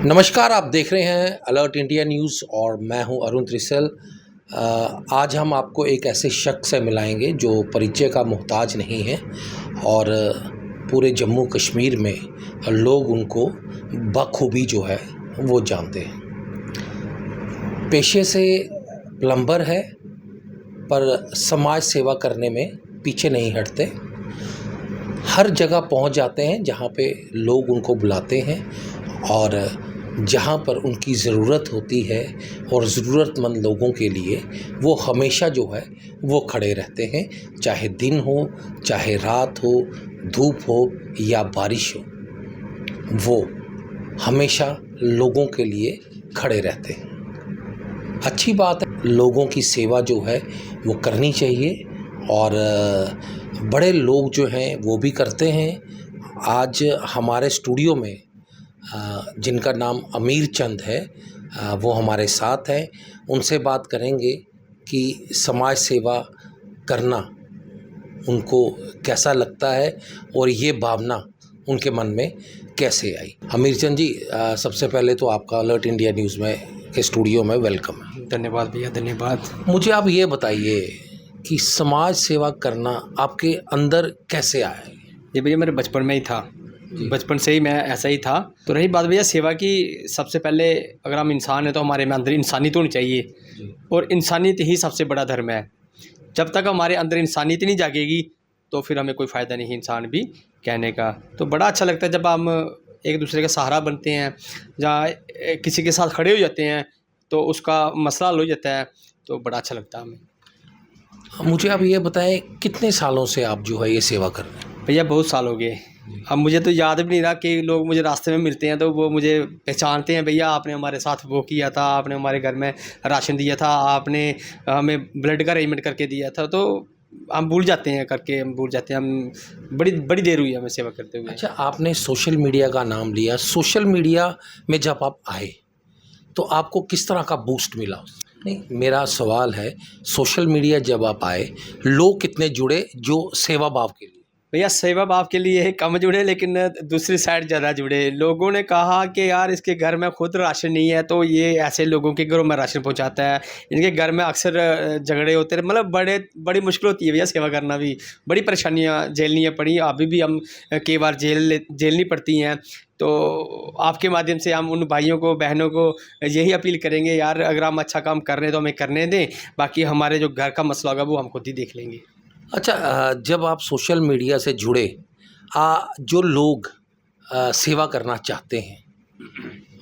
नमस्कार, आप देख रहे हैं अलर्ट इंडिया न्यूज़ और मैं हूं अरुण त्रिसल। आज हम आपको एक ऐसे शख्स से मिलाएंगे जो परिचय का मोहताज नहीं है और पूरे जम्मू कश्मीर में लोग उनको बखूबी जो है वो जानते हैं। पेशे से प्लम्बर है पर समाज सेवा करने में पीछे नहीं हटते। हर जगह पहुंच जाते हैं जहां पे लोग उनको बुलाते हैं और जहाँ पर उनकी ज़रूरत होती है और ज़रूरतमंद लोगों के लिए वो हमेशा जो है वो खड़े रहते हैं, चाहे दिन हो, चाहे रात हो, धूप हो या बारिश हो, वो हमेशा लोगों के लिए खड़े रहते हैं। अच्छी बात है, लोगों की सेवा जो है वो करनी चाहिए और बड़े लोग जो हैं वो भी करते हैं। आज हमारे स्टूडियो में जिनका नाम अमीर चंद है वो हमारे साथ हैं। उनसे बात करेंगे कि समाज सेवा करना उनको कैसा लगता है और ये भावना उनके मन में कैसे आई। अमीर चंद जी, सबसे पहले तो आपका अलर्ट इंडिया न्यूज़ में के स्टूडियो में वेलकम है। धन्यवाद भैया, धन्यवाद। मुझे आप ये बताइए कि समाज सेवा करना आपके अंदर कैसे आया? ये भैया मेरे बचपन में ही था, बचपन से ही मैं ऐसा ही था। तो रही बात भैया सेवा की, सबसे पहले अगर हम इंसान हैं तो हमारे में अंदर इंसानियत होनी चाहिए और इंसानियत ही सबसे बड़ा धर्म है। जब तक हमारे अंदर इंसानियत नहीं जागेगी तो फिर हमें कोई फ़ायदा नहीं इंसान भी कहने का। तो बड़ा अच्छा लगता है जब हम एक दूसरे का सहारा बनते हैं, जहाँ किसी के साथ खड़े हो जाते हैं तो उसका मसला हल हो जाता है, तो बड़ा अच्छा लगता है हमें। मुझे आप ये बताएं, कितने सालों से आप जो है ये सेवा कर रहे हैं? भैया बहुत साल हो गए। अब मुझे तो याद भी नहीं रहा कि लोग मुझे रास्ते में मिलते हैं तो वो मुझे पहचानते हैं, भैया आपने हमारे साथ वो किया था, आपने हमारे घर में राशन दिया था, आपने हमें ब्लड का अरेंजमेंट करके दिया था। तो हम भूल जाते हैं, करके हम भूल जाते हैं। हम बड़ी बड़ी देर हुई हमें सेवा करते हुए। अच्छा, आपने सोशल मीडिया का नाम लिया। सोशल मीडिया में जब आप आए तो आपको किस तरह का बूस्ट मिला? नहीं, मेरा सवाल है, सोशल मीडिया जब आप आए, लोग कितने जुड़े जो सेवा भाव के लिए? भैया सेवा भाव के लिए कम जुड़े, लेकिन दूसरी साइड ज़्यादा जुड़े। लोगों ने कहा कि यार इसके घर में खुद राशन नहीं है तो ये ऐसे लोगों के घरों में राशन पहुंचाता है। इनके घर में अक्सर झगड़े होते हैं, मतलब बड़ी मुश्किल होती है भैया सेवा करना भी। बड़ी परेशानियां झेलनी पड़ी, अभी भी हम कई बार झेलनी पड़ती हैं। तो आपके माध्यम से हम उन भाइयों को, बहनों को यही अपील करेंगे, यार अगर हम अच्छा काम कर रहे हैं तो हमें करने दें, बाकी हमारे जो घर का मसला होगा वो हम खुद ही देख लेंगे। अच्छा, जब आप सोशल मीडिया से जुड़े, जो लोग सेवा करना चाहते हैं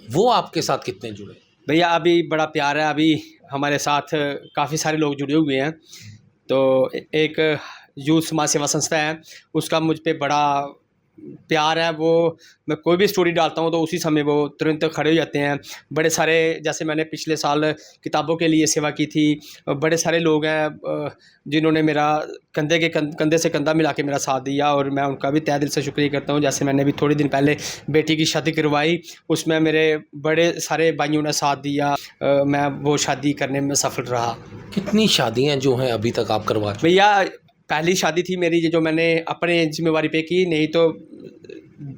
वो आपके साथ कितने जुड़े? भैया अभी बड़ा प्यार है, अभी हमारे साथ काफ़ी सारे लोग जुड़े हुए हैं। तो एक यूथ समाज सेवा संस्था है, उसका मुझ पे बड़ा प्यार है। वो मैं कोई भी स्टोरी डालता हूँ तो उसी समय वो तुरंत खड़े हो जाते हैं। बड़े सारे, जैसे मैंने पिछले साल किताबों के लिए सेवा की थी, बड़े सारे लोग हैं जिन्होंने मेरा कंधे से कंधा मिला के मेरा साथ दिया और मैं उनका भी तहे दिल से शुक्रिया करता हूँ। जैसे मैंने भी थोड़े दिन पहले बेटी की शादी करवाई, उसमें मेरे बड़े सारे भाइयों ने साथ दिया, मैं वो शादी करने में सफल रहा। कितनी शादियां जो हैं अभी तक आप करवा चुके? भैया पहली शादी थी मेरी, ये जो मैंने अपने जिम्मेवारी पे की, नहीं तो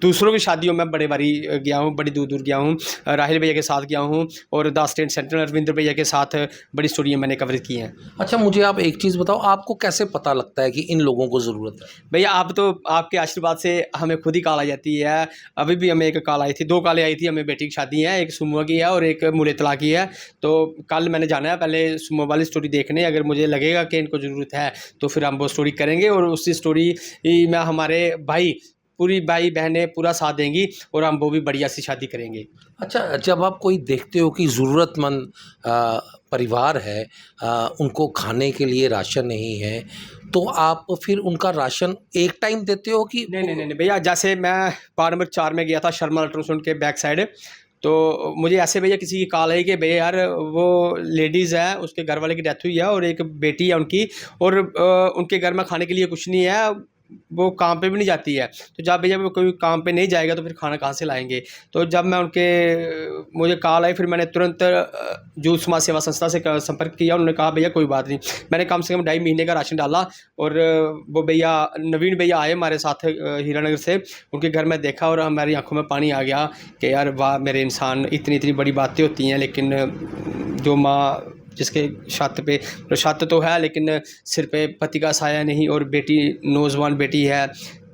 दूसरों की शादियों में बड़े बारी गया हूँ, बड़ी दूर दूर गया हूँ। राहिल भैया के साथ गया हूँ और दास टेंट सेंटर अरविंदर भैया के साथ बड़ी स्टोरियाँ मैंने कवर की हैं। अच्छा, मुझे आप एक चीज़ बताओ, आपको कैसे पता लगता है कि इन लोगों को ज़रूरत है? भैया आप तो आपके आशीर्वाद से हमें खुद ही कॉल आ जाती है। अभी भी हमें एक कॉल आई थी, 2 कॉलें आई थी हमें। बेटी की शादी है, एक सुमुआ की है और एक मुलेतला की है। तो कल मैंने जाना है पहले सुमुआ वाली स्टोरी देखने। अगर मुझे लगेगा कि इनको ज़रूरत है तो फिर हम वो स्टोरी करेंगे और उसी स्टोरी में हमारे पूरी भाई बहनें पूरा साथ देंगी और हम वो भी बढ़िया सी शादी करेंगे। अच्छा, जब आप कोई देखते हो कि ज़रूरतमंद परिवार है, उनको खाने के लिए राशन नहीं है, तो आप फिर उनका राशन एक टाइम देते हो कि? नहीं भैया, जैसे मैं वार्ड नंबर 4 में गया था, शर्मा अल्ट्रासाउंड के बैक साइड। तो मुझे ऐसे भैया किसी की कॉल आई कि भैया यार वो लेडीज़ है, उसके घर वाले की डेथ हुई है और एक बेटी है उनकी, और उनके घर में खाने के लिए कुछ नहीं है। वो काम पे भी नहीं जाती है। तो जब भैया वो कोई काम पे नहीं जाएगा तो फिर खाना कहाँ से लाएंगे। तो जब मैं मुझे कॉल आई, फिर मैंने तुरंत जूस समाज सेवा संस्था से संपर्क किया। उन्होंने कहा भैया कोई बात नहीं। मैंने कम से कम 2.5 महीने का राशन डाला, और वो भैया नवीन भैया आए हमारे साथ हीरानगर से। उनके घर में देखा और हमारी आंखों में पानी आ गया कि यार वाह मेरे इंसान, इतनी इतनी बड़ी बातें होती हैं, लेकिन जो माँ जिसके छत तो है लेकिन सिर पे पति का साया नहीं, और बेटी नौजवान बेटी है,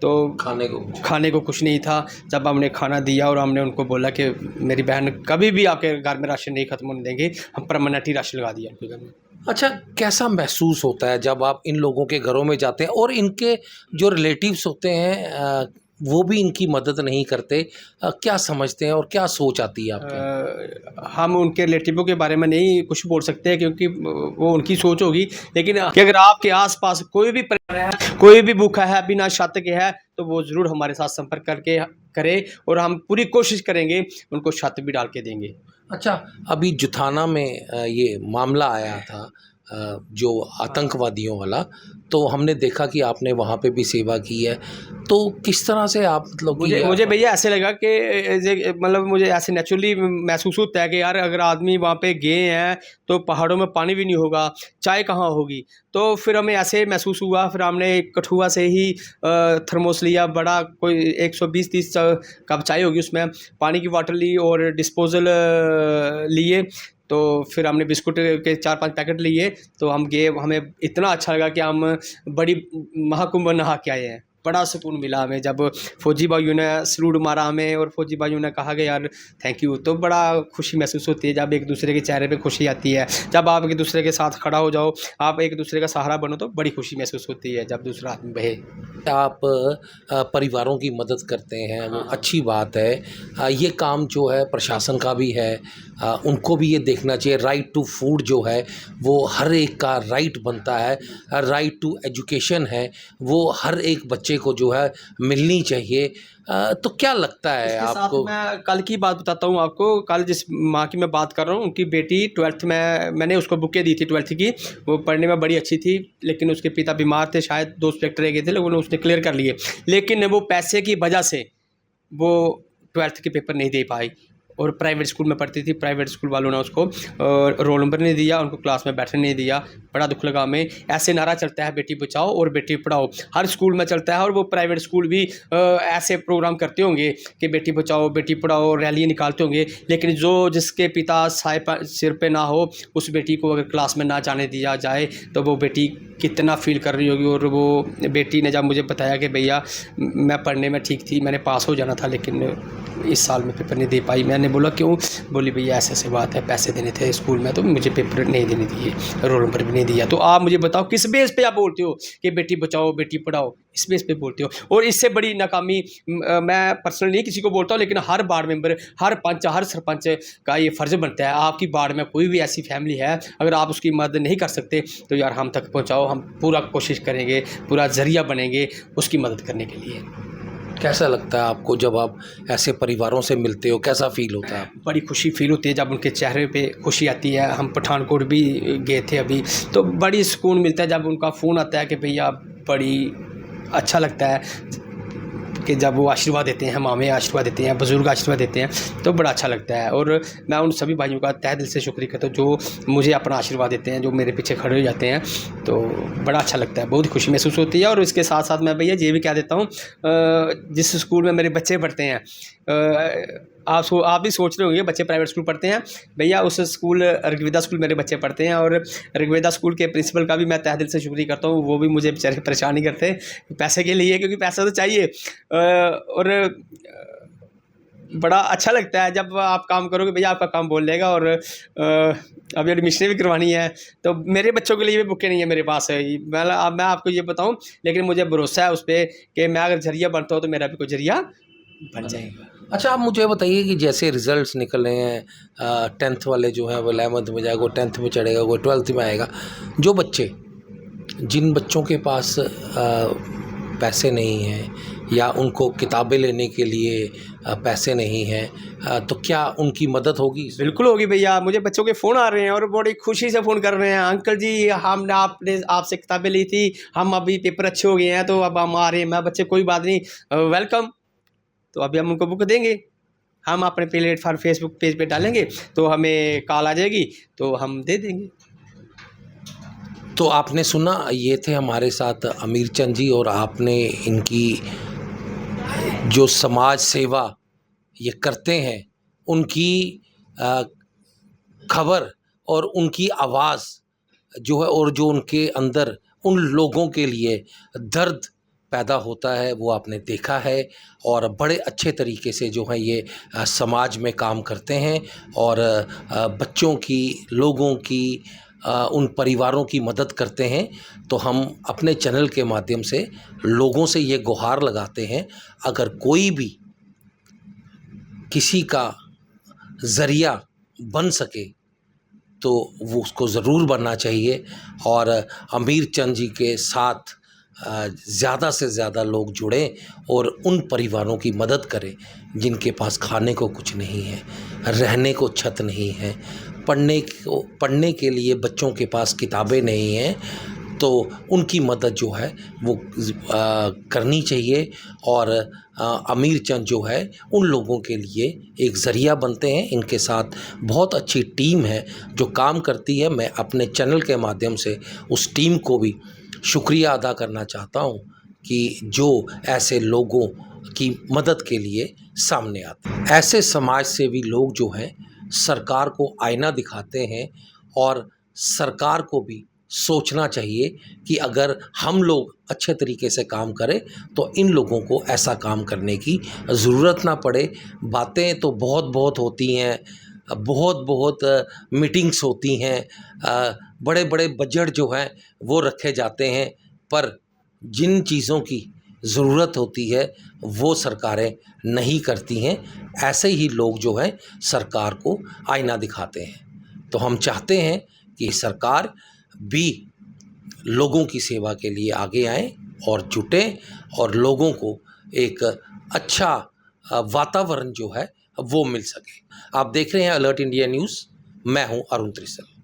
तो खाने को कुछ नहीं था। जब हमने खाना दिया और हमने उनको बोला कि मेरी बहन कभी भी आपके घर में राशन नहीं ख़त्म होने देंगे, हम परमानेंट ही राशन लगा दिया उनके घर में। अच्छा, कैसा महसूस होता है जब आप इन लोगों के घरों में जाते हैं और इनके जो रिलेटिव्स होते हैं वो भी इनकी मदद नहीं करते? क्या समझते हैं और क्या सोच आती है आपके? हम उनके रिलेटिवों के बारे में नहीं कुछ बोल सकते क्योंकि वो उनकी सोच होगी, लेकिन कि अगर आपके आसपास कोई भी परिवार है, कोई भी भूखा है, बिना छत के है, तो वो ज़रूर हमारे साथ संपर्क करके करे, और हम पूरी कोशिश करेंगे उनको छत भी डाल के देंगे। अच्छा, अभी जुथाना में ये मामला आया था जो आतंकवादियों वाला, तो हमने देखा कि आपने वहाँ पे भी सेवा की है, तो किस तरह से आप मतलब मुझे भैया ऐसे लगा कि मतलब मुझे ऐसे नेचुरली महसूस होता है कि यार अगर आदमी वहाँ पे गए हैं तो पहाड़ों में पानी भी नहीं होगा, चाय कहाँ होगी। तो फिर हमें ऐसे महसूस हुआ, फिर हमने कठुआ से ही थर्मोस लिया बड़ा, कोई 120-30 कप चाय होगी, उसमें पानी की वाटर ली और डिस्पोजल लिए। तो फिर हमने बिस्कुट के 4-5 पैकेट लिए, तो हम गए, हमें इतना अच्छा लगा कि हम बड़ी महाकुंभ नहा के आए हैं। बड़ा सुकून मिला हमें जब फौजी भाइयों ने सलूट मारा हमें और फौजी भाइयों ने कहा कि यार थैंक यू। तो बड़ा खुशी महसूस होती है जब एक दूसरे के चेहरे पे खुशी आती है, जब आप एक दूसरे के साथ खड़ा हो जाओ, आप एक दूसरे का सहारा बनो, तो बड़ी खुशी महसूस होती है जब दूसरा आदमी बहे। आप परिवारों की मदद करते हैं, वो अच्छी बात है। ये काम जो है प्रशासन का भी है, उनको भी ये देखना चाहिए। राइट टू फूड जो है वो हर एक का राइट बनता है, राइट टू एजुकेशन है वो हर एक बच्चे को जो है मिलनी चाहिए। तो क्या लगता है आपको? मैं कल की बात बताता हूँ आपको। कल जिस माँ की मैं बात कर रहा हूँ, उनकी बेटी 12th में, मैंने उसको बुकें दी थी 12th की, वो पढ़ने में बड़ी अच्छी थी, लेकिन उसके पिता बीमार थे, शायद 2 सब्जेक्ट रह गए थे, लेकिन उसने क्लियर कर लिए। लेकिन वो पैसे की वजह से वो 12th के पेपर नहीं दे पाई, और प्राइवेट स्कूल में पढ़ती थी। प्राइवेट स्कूल वालों ने उसको रोल नंबर नहीं दिया, उनको क्लास में बैठने नहीं दिया। बड़ा दुख लगा हमें। ऐसे नारा चलता है बेटी बचाओ और बेटी पढ़ाओ, हर स्कूल में चलता है, और वो प्राइवेट स्कूल भी ऐसे प्रोग्राम करते होंगे कि बेटी बचाओ बेटी पढ़ाओ, रैलियाँ निकालते होंगे, लेकिन जिसके पिता सिर पे ना हो, उस बेटी को अगर क्लास में ना जाने दिया जाए तो वो बेटी कितना फील कर रही होगी। और वो बेटी ने जब मुझे बताया कि भैया मैं पढ़ने में ठीक थी, मैंने पास हो जाना था, लेकिन इस साल में पेपर नहीं दे पाई। मैंने बोला क्यों? बोली भैया ऐसे ऐसे बात है, पैसे देने थे स्कूल में तो मुझे पेपर नहीं देने दिए, रोल नंबर भी नहीं दिया। तो आप मुझे बताओ किस बेस पे आप बोलते हो कि बेटी बचाओ बेटी पढ़ाओ? इस बेस पे बोलते हो। और इससे बड़ी नाकामी मैं पर्सनली नहीं किसी को बोलता हूँ, लेकिन हर वार्ड मेंबर, हर पंच, हर सरपंच का ये फ़र्ज़ बनता है, आपकी वार्ड में कोई भी ऐसी फैमिली है, अगर आप उसकी मदद नहीं कर सकते तो यार हम तक पहुँचाओ, हम पूरा कोशिश करेंगे, पूरा ज़रिया बनेंगे उसकी मदद करने के लिए। कैसा लगता है आपको जब आप ऐसे परिवारों से मिलते हो? कैसा फील होता है? बड़ी खुशी फील होती है जब उनके चेहरे पे खुशी आती है। हम पठानकोट भी गए थे अभी, तो बड़ी सुकून मिलता है जब उनका फ़ोन आता है कि भैया, बड़ी अच्छा लगता है कि जब वो आशीर्वाद देते हैं, मामे आशीर्वाद देते हैं, बुज़ुर्ग आशीर्वाद देते हैं, तो बड़ा अच्छा लगता है। और मैं उन सभी भाइयों का तहे दिल से शुक्रिया करता हूँ जो मुझे अपना आशीर्वाद देते हैं, जो मेरे पीछे खड़े हो जाते हैं, तो बड़ा अच्छा लगता है, बहुत खुशी महसूस होती है। और इसके साथ साथ मैं भैया ये भी कह देता हूँ, जिस स्कूल में मेरे बच्चे पढ़ते हैं, आप भी सोच रहे होंगे बच्चे प्राइवेट स्कूल पढ़ते हैं, भैया उस स्कूल ऋग्वेदा स्कूल मेरे बच्चे पढ़ते हैं, और ऋग्वेदा स्कूल के प्रिंसिपल का भी मैं तहे दिल से शुक्रिया करता हूँ। वो भी मुझे बेचारे परेशान नहीं करते पैसे के लिए, क्योंकि पैसा तो चाहिए, और बड़ा अच्छा लगता है जब आप काम करोगे, भैया आपका काम बोल लेगा। और अभी एडमिशन भी करवानी है, तो मेरे बच्चों के लिए भी बुकें नहीं है मेरे पास है। मैं आपको ये बताऊं, लेकिन मुझे भरोसा है उस पर कि मैं अगर जरिया बनता हूँ तो मेरा भी कोई जरिया बन जाएगा। अच्छा, आप मुझे बताइए कि जैसे रिज़ल्ट्स निकल रहे हैं, 10th वाले जो हैं वो 11th में जाएगा, वो 10th में चढ़ेगा, वो 12th में आएगा, जिन बच्चों के पास पैसे नहीं हैं या उनको किताबें लेने के लिए पैसे नहीं हैं, तो क्या उनकी मदद होगी? बिल्कुल होगी भैया। मुझे बच्चों के फ़ोन आ रहे हैं और बड़ी खुशी से फ़ोन कर रहे हैं, अंकल जी हमने आपने आपसे किताबें ली थी, हम अभी पेपर अच्छे हो गए हैं तो अब हम आ रहे हैं। मैं बच्चे कोई बात नहीं, वेलकम। तो अभी हम उनको बुक देंगे, हम अपने प्लेटफार्म फेसबुक पेज पे डालेंगे तो हमें कॉल आ जाएगी तो हम दे देंगे। तो आपने सुना, ये थे हमारे साथ अमीर चंद जी, और आपने इनकी जो समाज सेवा ये करते हैं उनकी खबर और उनकी आवाज़ जो है, और जो उनके अंदर उन लोगों के लिए दर्द पैदा होता है, वो आपने देखा है। और बड़े अच्छे तरीके से जो है ये समाज में काम करते हैं, और बच्चों की, लोगों की, उन परिवारों की मदद करते हैं। तो हम अपने चैनल के माध्यम से लोगों से ये गुहार लगाते हैं, अगर कोई भी किसी का ज़रिया बन सके तो वो उसको ज़रूर बनना चाहिए। और अमीर चंद जी के साथ ज़्यादा से ज़्यादा लोग जुड़ें और उन परिवारों की मदद करें जिनके पास खाने को कुछ नहीं है, रहने को छत नहीं है, पढ़ने के लिए बच्चों के पास किताबें नहीं हैं। तो उनकी मदद जो है वो करनी चाहिए। और अमीर चंद जो है उन लोगों के लिए एक ज़रिया बनते हैं। इनके साथ बहुत अच्छी टीम है जो काम करती है। मैं अपने चैनल के माध्यम से उस टीम को भी शुक्रिया अदा करना चाहता हूँ कि जो ऐसे लोगों की मदद के लिए सामने आते हैं। ऐसे समाज सेवी लोग जो हैं सरकार को आईना दिखाते हैं, और सरकार को भी सोचना चाहिए कि अगर हम लोग अच्छे तरीके से काम करें तो इन लोगों को ऐसा काम करने की ज़रूरत ना पड़े। बातें तो बहुत बहुत होती हैं, बहुत बहुत मीटिंग्स होती हैं, बड़े बड़े बजट जो हैं वो रखे जाते हैं, पर जिन चीज़ों की ज़रूरत होती है वो सरकारें नहीं करती हैं। ऐसे ही लोग जो हैं सरकार को आईना दिखाते हैं। तो हम चाहते हैं कि सरकार भी लोगों की सेवा के लिए आगे आएँ और जुटें, और लोगों को एक अच्छा वातावरण जो है वो मिल सके। आप देख रहे हैं अलर्ट इंडिया न्यूज़, मैं हूं अरुण त्रिसल।